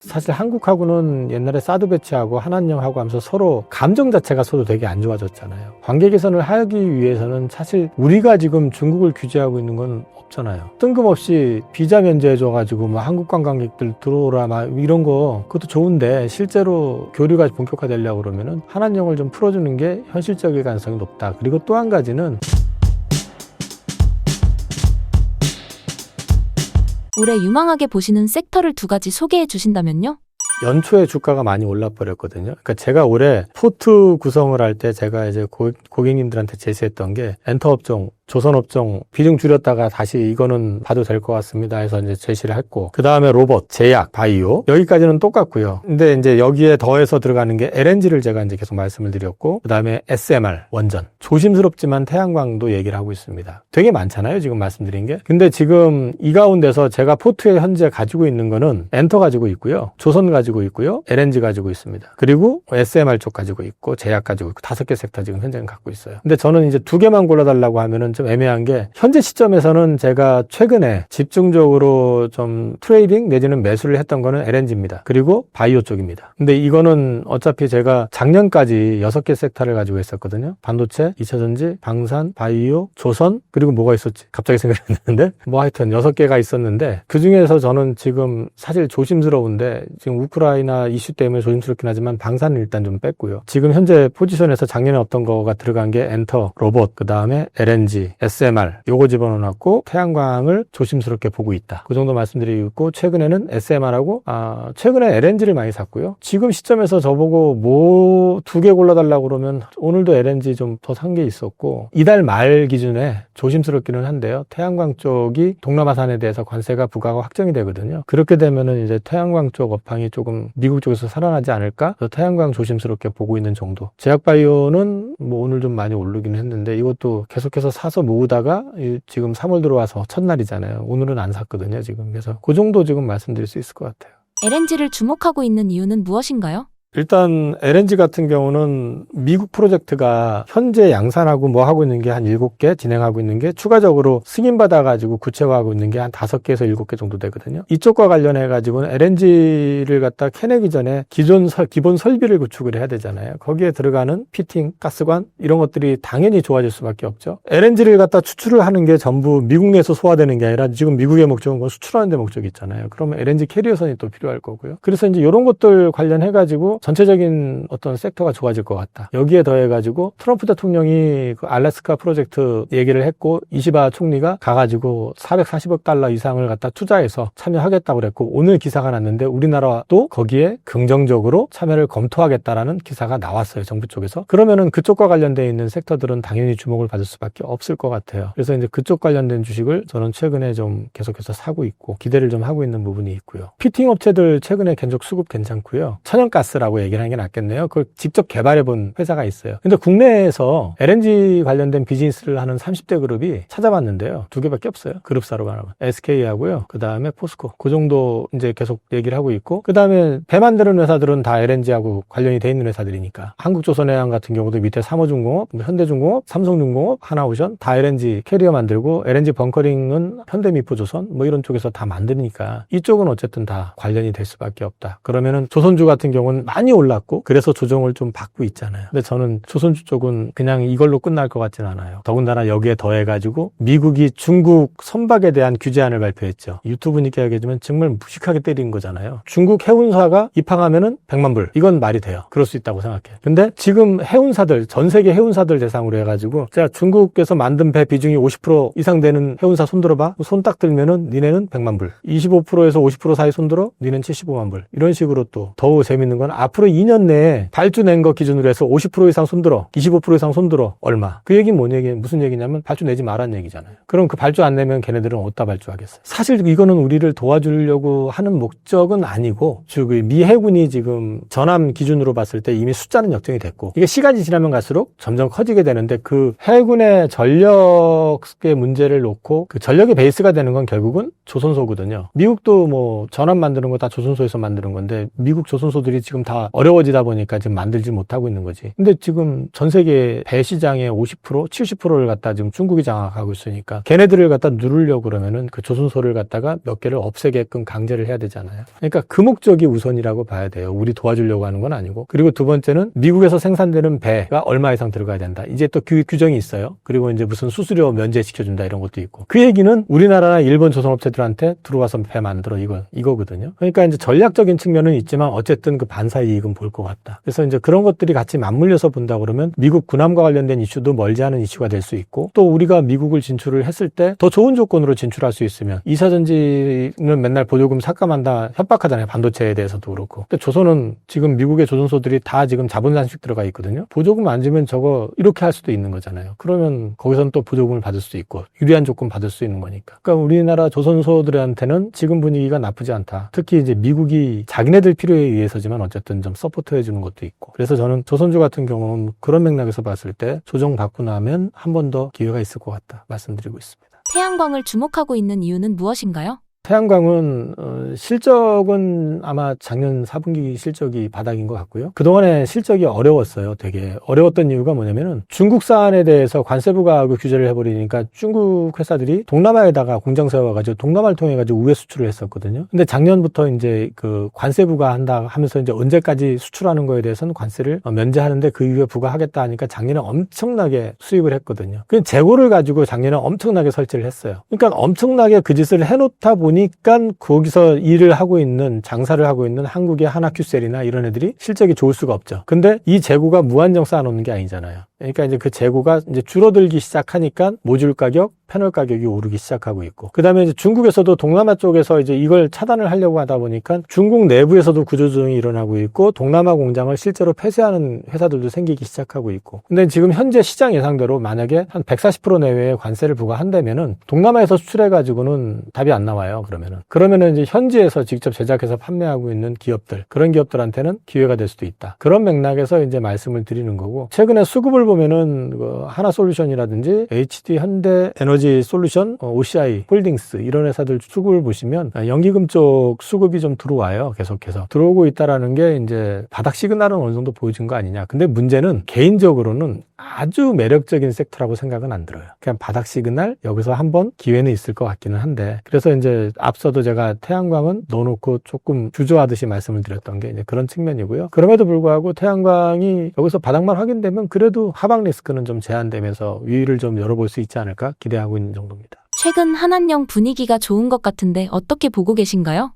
사실 한국하고는 옛날에 사드 배치하고 한한령하고 하면서 서로 감정 자체가 서로 되게 안 좋아졌잖아요. 관계 개선을 하기 위해서는 사실 우리가 지금 중국을 규제하고 있는 건 없잖아요. 뜬금없이 비자 면제해줘가지고 막 한국 관광객들 들어오라 막 이런 거 그것도 좋은데 실제로 교류가 본격화되려고 그러면은 한한령을 좀 풀어주는 게 현실적일 가능성이 높다. 그리고 또 한 가지는 올해 유망하게 보시는 섹터를 2가지 소개해 주신다면요? 연초에 주가가 많이 올라버렸거든요. 그러니까 제가 올해 포트 구성을 할 때 제가 이제 고객님들한테 제시했던 게 엔터 업종, 조선 업종 비중 줄였다가 다시 이거는 봐도 될 것 같습니다 해서 이제 제시를 했고, 그 다음에 로봇, 제약, 바이오 여기까지는 똑같고요. 근데 이제 여기에 더해서 들어가는 게 LNG를 제가 이제 계속 말씀을 드렸고, 그 다음에 SMR, 원전, 조심스럽지만 태양광도 얘기를 하고 있습니다. 되게 많잖아요, 지금 말씀드린 게. 근데 지금 이 가운데서 제가 포트에 현재 가지고 있는 거는 엔터 가지고 있고요, 조선 가지고 있고요, LNG 가지고 있습니다. 그리고 SMR 쪽 가지고 있고, 제약 가지고 있고, 5개 섹터 지금 현재는 갖고 있어요. 근데 저는 이제 2개만 골라달라고 하면은 좀 애매한 게, 현재 시점에서는 제가 최근에 집중적으로 좀 트레이딩 내지는 매수를 했던 거는 LNG입니다. 그리고 바이오 쪽입니다. 근데 이거는 어차피 제가 작년까지 6개 섹터를 가지고 있었거든요. 반도체, 2차전지, 방산, 바이오, 조선, 그리고 뭐가 있었지? 갑자기 생각이 안 나는데 뭐 하여튼 6개가 있었는데, 그 중에서 저는 지금 사실 조심스러운데, 지금 우크라이나 이슈 때문에 조심스럽긴 하지만 방산은 일단 좀 뺐고요. 지금 현재 포지션에서 작년에 어떤 거가 들어간 게 엔터, 로봇, 그 다음에 LNG, SMR 요거 집어넣어놨고, 태양광을 조심스럽게 보고 있다. 그 정도 말씀드리고 있고, 최근에는 SMR하고 최근에 LNG를 많이 샀고요. 지금 시점에서 저보고 뭐 2개 골라달라고 그러면 오늘도 LNG 좀 더 산 게 있었고, 이달 말 기준에 조심스럽기는 한데요, 태양광 쪽이 동남아산에 대해서 관세가 부과가 확정이 되거든요. 그렇게 되면은 이제 태양광 쪽 업황이 조금 미국 쪽에서 살아나지 않을까? 그래서 태양광 조심스럽게 보고 있는 정도. 제약바이오는 뭐 오늘 좀 많이 오르긴 했는데, 이것도 계속해서 사서 모으다가 지금 3월 들어와서 첫날이잖아요. 오늘은 안 샀거든요, 지금. 그래서 그 정도 지금 말씀드릴 수 있을 것 같아요. LNG를 주목하고 있는 이유는 무엇인가요? 일단 LNG 같은 경우는 미국 프로젝트가 현재 양산하고 뭐 하고 있는 게 한 7개 진행하고 있는 게, 추가적으로 승인받아가지고 구체화하고 있는 게 한 5개에서 7개 정도 되거든요. 이쪽과 관련해가지고는 LNG를 갖다 캐내기 전에 기본 설비를 구축을 해야 되잖아요. 거기에 들어가는 피팅, 가스관 이런 것들이 당연히 좋아질 수밖에 없죠. LNG를 갖다 추출을 하는 게 전부 미국 내에서 소화되는 게 아니라, 지금 미국의 목적은 수출하는 데 목적이 있잖아요. 그러면 LNG 캐리어선이 또 필요할 거고요. 그래서 이제 이런 것들 관련해가지고 전체적인 어떤 섹터가 좋아질 것 같다. 여기에 더해가지고 트럼프 대통령이 그 알래스카 프로젝트 얘기를 했고, 이시바 총리가 가가지고 440억 달러 이상을 갖다 투자해서 참여하겠다고 그랬고, 오늘 기사가 났는데 우리나라도 거기에 긍정적으로 참여를 검토하겠다라는 기사가 나왔어요, 정부 쪽에서. 그러면은 그쪽과 관련되어 있는 섹터들은 당연히 주목을 받을 수밖에 없을 것 같아요. 그래서 이제 그쪽 관련된 주식을 저는 최근에 좀 계속해서 사고 있고 기대를 좀 하고 있는 부분이 있고요. 피팅 업체들 최근에 견적 수급 괜찮고요. 천연가스라고 얘기를 하는 게 낫겠네요. 그걸 직접 개발해본 회사가 있어요. 근데 국내에서 LNG 관련된 비즈니스를 하는 30대 그룹이 찾아봤는데요, 2개밖에 없어요. 그룹사로 말하면 SK하고요, 그 다음에 포스코, 그 정도 이제 계속 얘기를 하고 있고, 그 다음에 배 만드는 회사들은 다 LNG하고 관련이 돼 있는 회사들이니까, 한국조선해양 같은 경우도 밑에 삼호중공업, 현대중공업, 삼성중공업, 하나오션 다 LNG 캐리어 만들고, LNG 벙커링은 현대미포조선 뭐 이런 쪽에서 다 만드니까 이쪽은 어쨌든 다 관련이 될 수밖에 없다. 그러면은 조선주 같은 경우는 많이 올랐고 그래서 조정을 좀 받고 있잖아요. 근데 저는 조선주 쪽은 그냥 이걸로 끝날 것 같진 않아요. 더군다나 여기에 더해가지고 미국이 중국 선박에 대한 규제안을 발표했죠. 유튜브니까 얘기하지만 정말 무식하게 때린 거잖아요. 중국 해운사가 입항하면은 100만 불. 이건 말이 돼요. 그럴 수 있다고 생각해요. 근데 지금 해운사들, 전 세계 해운사들 대상으로 해가지고, 자, 중국에서 만든 배 비중이 50% 이상 되는 해운사 손들어봐. 손 딱 들면은 니네는 100만 불. 25%에서 50% 사이 손들어? 니는 75만 불. 이런 식으로 또 더 재밌는 건, 앞으로 2년 내에 발주 낸 거 기준으로 해서 50% 이상 손들어, 25% 이상 손들어, 얼마. 그 얘기는 무슨 얘기냐면 발주 내지 말라는 얘기잖아요. 그럼 그 발주 안 내면 걔네들은 어디다 발주하겠어요? 사실 이거는 우리를 도와주려고 하는 목적은 아니고, 즉 미 해군이 지금 전함 기준으로 봤을 때 이미 숫자는 역정이 됐고, 이게 시간이 지나면 갈수록 점점 커지게 되는데, 그 해군의 전력의 문제를 놓고 그 전력의 베이스가 되는 건 결국은 조선소거든요. 미국도 뭐 전함 만드는 거 다 조선소에서 만드는 건데, 미국 조선소들이 지금 다 다 어려워지다 보니까 지금 만들지 못하고 있는 거지. 근데 지금 전 세계 배 시장의 50%, 70%를 갖다 지금 중국이 장악하고 있으니까 걔네들을 갖다 누르려고 그러면은 그 조선소를 갖다가 몇 개를 없애게끔 강제를 해야 되잖아요. 그러니까 그 목적이 우선이라고 봐야 돼요. 우리 도와주려고 하는 건 아니고. 그리고 두 번째는 미국에서 생산되는 배가 얼마 이상 들어가야 된다. 이제 또 규정이 있어요. 그리고 이제 무슨 수수료 면제시켜준다 이런 것도 있고. 그 얘기는 우리나라나 일본 조선업체들한테 들어와서 배 만들어 이거거든요. 그러니까 이제 전략적인 측면은 있지만 어쨌든 그 반사 이익은 볼 것 같다. 그래서 이제 그런 것들이 같이 맞물려서 본다 그러면 미국 군함과 관련된 이슈도 멀지 않은 이슈가 될 수 있고 또 우리가 미국을 진출을 했을 때 더 좋은 조건으로 진출할 수 있으면 이사전지는 맨날 보조금 삭감한다 협박하잖아요. 반도체에 대해서도 그렇고. 근데 조선은 지금 미국의 조선소들이 다 지금 자본산식 들어가 있거든요. 보조금 안 주면 저거 이렇게 할 수도 있는 거잖아요. 그러면 거기서는 또 보조금을 받을 수도 있고 유리한 조건 받을 수 있는 거니까. 그러니까 우리나라 조선소들한테는 지금 분위기가 나쁘지 않다. 특히 이제 미국이 자기네들 필요에 의해서지만 어쨌든 좀 서포트해 주는 것도 있고. 그래서 저는 조선주 같은 경우는 그런 맥락에서 봤을 때 조정받고 나면 한 번 더 기회가 있을 것 같다 말씀드리고 있습니다. 태양광을 주목하고 있는 이유는 무엇인가요? 태양광은 실적은 아마 작년 4분기 실적이 바닥인 것 같고요. 그동안에 실적이 어려웠어요. 되게 어려웠던 이유가 뭐냐면은 중국산에 대해서 관세 부과하고 규제를 해버리니까 중국 회사들이 동남아에다가 공장 세워가지고 동남아를 통해가지고 우회 수출을 했었거든요. 근데 작년부터 이제 그 관세 부과한다 하면서 이제 언제까지 수출하는 거에 대해서는 관세를 면제하는데 그 이후에 부과하겠다 하니까 작년에 엄청나게 수입을 했거든요. 그 재고를 가지고 작년에 엄청나게 설치를 했어요. 그러니까 엄청나게 그 짓을 해놓다 보니까 거기서 일을 하고 있는 장사를 하고 있는 한국의 하나큐셀이나 이런 애들이 실적이 좋을 수가 없죠. 근데 이 재고가 무한정 쌓아놓는 게 아니잖아요. 그러니까 이제 그 재고가 이제 줄어들기 시작하니까 모듈 가격, 패널 가격이 오르기 시작하고 있고. 그 다음에 이제 중국에서도 동남아 쪽에서 이제 이걸 차단을 하려고 하다 보니까 중국 내부에서도 구조조정이 일어나고 있고 동남아 공장을 실제로 폐쇄하는 회사들도 생기기 시작하고 있고. 근데 지금 현재 시장 예상대로 만약에 한 140% 내외의 관세를 부과한다면은 동남아에서 수출해가지고는 답이 안 나와요. 그러면은 이제 현지에서 직접 제작해서 판매하고 있는 기업들, 그런 기업들한테는 기회가 될 수도 있다. 그런 맥락에서 이제 말씀을 드리는 거고. 최근에 수급을 보면은 하나솔루션이라든지 HD 현대 에너지 솔루션, OCI 홀딩스 이런 회사들 수급을 보시면 연기금 쪽 수급이 좀 들어와요. 계속해서 들어오고 있다라는 게 이제 바닥 시그널은 어느 정도 보여준 거 아니냐. 근데 문제는 개인적으로는 아주 매력적인 섹터라고 생각은 안 들어요. 그냥 바닥 시그널 여기서 한번 기회는 있을 것 같기는 한데 그래서 이제 앞서도 제가 태양광은 넣어놓고 조금 주저하듯이 말씀을 드렸던 게 이제 그런 측면이고요. 그럼에도 불구하고 태양광이 여기서 바닥만 확인되면 그래도 하방 리스크는 좀 제한되면서 위를 좀 열어볼 수 있지 않을까 기대하고 있는 정도입니다. 최근 한안령 분위기가 좋은 것 같은데 어떻게 보고 계신가요?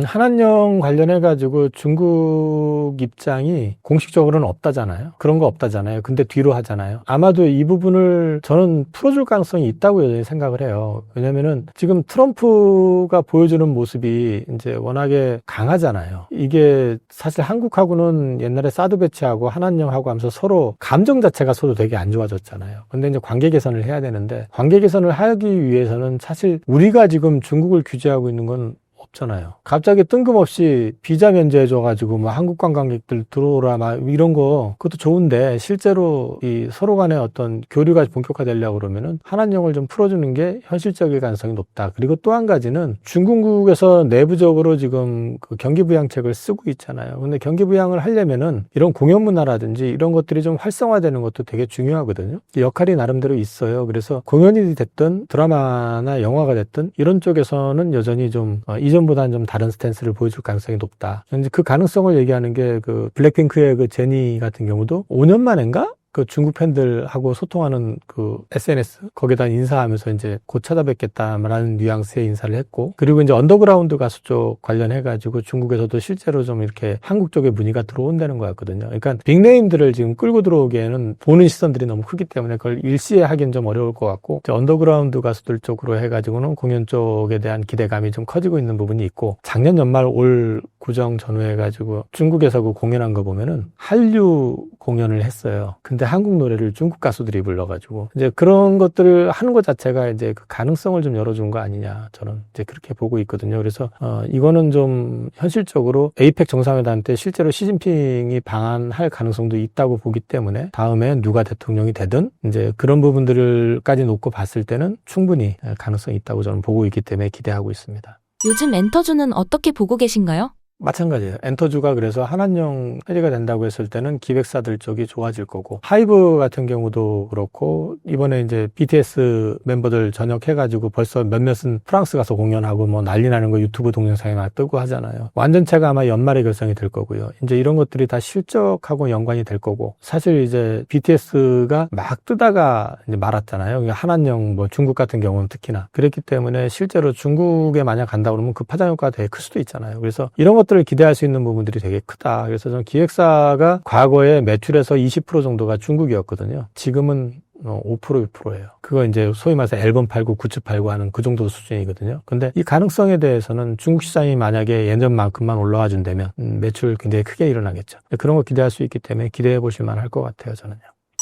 한안령 관련해가지고 중국 입장이 공식적으로는 없다잖아요. 그런 거 없다잖아요. 근데 뒤로 하잖아요. 아마도 이 부분을 저는 풀어줄 가능성이 있다고 여전히 생각을 해요. 왜냐면은 지금 트럼프가 보여주는 모습이 이제 워낙에 강하잖아요. 이게 사실 한국하고는 옛날에 사드 배치하고 한안령하고 하면서 서로 감정 자체가 서로 되게 안 좋아졌잖아요. 근데 이제 관계 개선을 해야 되는데 관계 개선을 하기 위해서는 사실 우리가 지금 중국을 규제하고 있는 건 없잖아요. 갑자기 뜬금없이 비자 면제해줘가지고 뭐 한국 관광객들 들어오라 막 이런 거 그것도 좋은데 실제로 이 서로 간의 어떤 교류가 본격화되려고 그러면은 한안령을 좀 풀어주는 게 현실적일 가능성이 높다. 그리고 또 한 가지는 중국에서 내부적으로 지금 그 경기부양책을 쓰고 있잖아요. 근데 경기부양을 하려면은 이런 공연 문화라든지 이런 것들이 좀 활성화되는 것도 되게 중요하거든요. 역할이 나름대로 있어요. 그래서 공연이 됐든 드라마나 영화가 됐든 이런 쪽에서는 여전히 좀 이전보다는 좀 다른 스탠스를 보여줄 가능성이 높다. 이제 그 가능성을 얘기하는 게 그 블랙핑크의 그 제니 같은 경우도 5년 만인가? 그 중국 팬들하고 소통하는 그 SNS 거기다 인사하면서 이제 곧 찾아뵙겠다라는 뉘앙스의 인사를 했고 그리고 이제 언더그라운드 가수 쪽 관련해가지고 중국에서도 실제로 좀 이렇게 한국 쪽에 문의가 들어온다는 거였거든요. 그러니까 빅네임들을 지금 끌고 들어오기에는 보는 시선들이 너무 크기 때문에 그걸 일시에 하기는 좀 어려울 것 같고 언더그라운드 가수들 쪽으로 해가지고는 공연 쪽에 대한 기대감이 좀 커지고 있는 부분이 있고 작년 연말 올 구정 전후해가지고 중국에서 그 공연한 거 보면은 한류 공연을 했어요. 근데 한국 노래를 중국 가수들이 불러가지고 이제 그런 것들을 하는 것 자체가 이제 그 가능성을 좀 열어준 거 아니냐 저는 이제 그렇게 보고 있거든요. 그래서 이거는 좀 현실적으로 에이펙 정상회담 때 실제로 시진핑이 방한할 가능성도 있다고 보기 때문에 다음에 누가 대통령이 되든 이제 그런 부분들까지 놓고 봤을 때는 충분히 가능성이 있다고 저는 보고 있기 때문에 기대하고 있습니다. 요즘 엔터주는 어떻게 보고 계신가요? 마찬가지예요. 엔터주가 그래서 한한령 해제가 된다고 했을 때는 기획사들 쪽이 좋아질 거고, 하이브 같은 경우도 그렇고, 이번에 이제 BTS 멤버들 전역해가지고 벌써 몇몇은 프랑스 가서 공연하고 뭐 난리 나는 거 유튜브 동영상에 막 뜨고 하잖아요. 완전체가 아마 연말에 결성이 될 거고요. 이제 이런 것들이 다 실적하고 연관이 될 거고, 사실 이제 BTS가 막 뜨다가 이제 말았잖아요. 한한령 뭐 중국 같은 경우는 특히나. 그랬기 때문에 실제로 중국에 만약 간다 그러면 그 파장 효과가 되게 클 수도 있잖아요. 그래서 이런 것들을 기대할 수 있는 부분들이 되게 크다. 그래서 저는 기획사가 과거에 매출에서 20% 정도가 중국이었거든요. 지금은 5%, 6%예요. 그거 이제 소위 말해서 앨범 팔고 굿즈 팔고 하는 그 정도 수준이거든요. 근데 이 가능성에 대해서는 중국 시장이 만약에 예전만큼만 올라와 준다면 매출 굉장히 크게 일어나겠죠. 그런 거 기대할 수 있기 때문에 기대해 보실 만할 것 같아요, 저는요.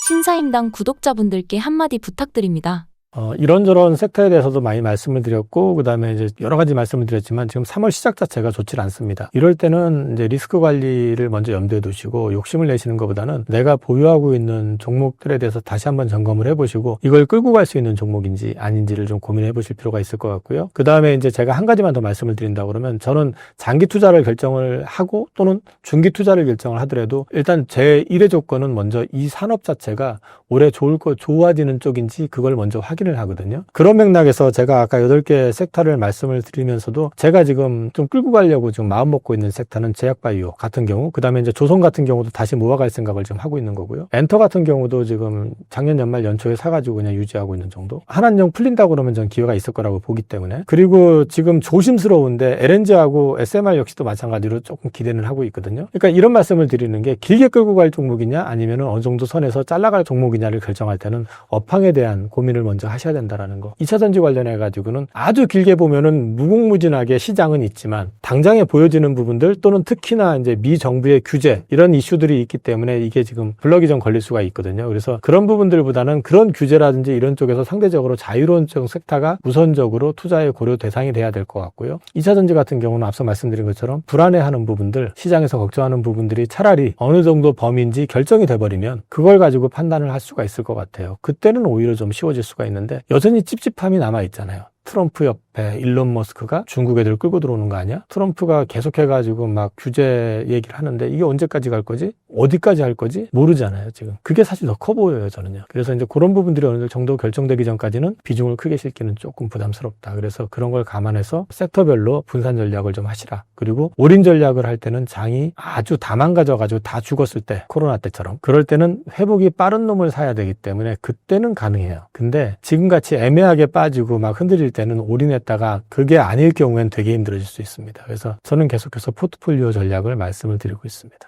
신사임당 구독자분들께 한마디 부탁드립니다. 이런저런 섹터에 대해서도 많이 말씀을 드렸고, 그 다음에 이제 여러 가지 말씀을 드렸지만, 지금 3월 시작 자체가 좋지 않습니다. 이럴 때는 이제 리스크 관리를 먼저 염두에 두시고, 욕심을 내시는 것보다는 내가 보유하고 있는 종목들에 대해서 다시 한번 점검을 해보시고, 이걸 끌고 갈 수 있는 종목인지 아닌지를 좀 고민해 보실 필요가 있을 것 같고요. 그 다음에 이제 제가 한 가지만 더 말씀을 드린다 그러면, 저는 장기 투자를 결정을 하고, 또는 중기 투자를 결정을 하더라도, 일단 제 1의 조건은 먼저 이 산업 자체가 올해 좋아지는 쪽인지 그걸 먼저 확인을 하거든요. 그런 맥락에서 제가 아까 8개 섹터를 말씀을 드리면서도 제가 지금 좀 끌고 가려고 지금 마음 먹고 있는 섹터는 제약바이오 같은 경우, 그 다음에 이제 조선 같은 경우도 다시 모아갈 생각을 지금 하고 있는 거고요. 엔터 같은 경우도 지금 작년 연말 연초에 사가지고 그냥 유지하고 있는 정도. 한한령 풀린다고 그러면 전 기회가 있을 거라고 보기 때문에. 그리고 지금 조심스러운데 LNG하고 SMR 역시도 마찬가지로 조금 기대는 하고 있거든요. 그러니까 이런 말씀을 드리는 게 길게 끌고 갈 종목이냐 아니면 어느 정도 선에서 잘라갈 종목이냐를 결정할 때는 업황에 대한 고민을 먼저 하셔야 된다라는 거. 2차전지 관련해 가지고는 아주 길게 보면은 무궁무진하게 시장은 있지만 당장에 보여지는 부분들 또는 특히나 이제 미 정부의 규제 이런 이슈들이 있기 때문에 이게 지금 블럭이 좀 걸릴 수가 있거든요. 그래서 그런 부분들보다는 그런 규제라든지 이런 쪽에서 상대적으로 자유로운 쪽 섹터가 우선적으로 투자의 고려 대상이 돼야 될 것 같고요. 2차전지 같은 경우는 앞서 말씀드린 것처럼 불안해하는 부분들, 시장에서 걱정하는 부분들이 차라리 어느 정도 범위인지 결정이 돼버리면 그걸 가지고 판단을 할 수가 있을 것 같아요. 그때는 오히려 좀 쉬워질 수가 있는데 여전히 찝찝함이 남아있잖아요. 트럼프 옆에 일론 머스크가 중국 애들 끌고 들어오는 거 아니야? 트럼프가 계속해가지고 막 규제 얘기를 하는데 이게 언제까지 갈 거지? 어디까지 할 거지? 모르잖아요, 지금. 그게 사실 더 커 보여요, 저는요. 그래서 이제 그런 부분들이 어느 정도 결정되기 전까지는 비중을 크게 싣기는 조금 부담스럽다. 그래서 그런 걸 감안해서 섹터별로 분산 전략을 좀 하시라. 그리고 올인 전략을 할 때는 장이 아주 다 망가져가지고 다 죽었을 때, 코로나 때처럼. 그럴 때는 회복이 빠른 놈을 사야 되기 때문에 그때는 가능해요. 근데 지금같이 애매하게 빠지고 막 흔들릴 때는 올인했다가 그게 아닐 경우엔 되게 힘들어질 수 있습니다. 그래서 저는 계속해서 포트폴리오 전략을 말씀을 드리고 있습니다.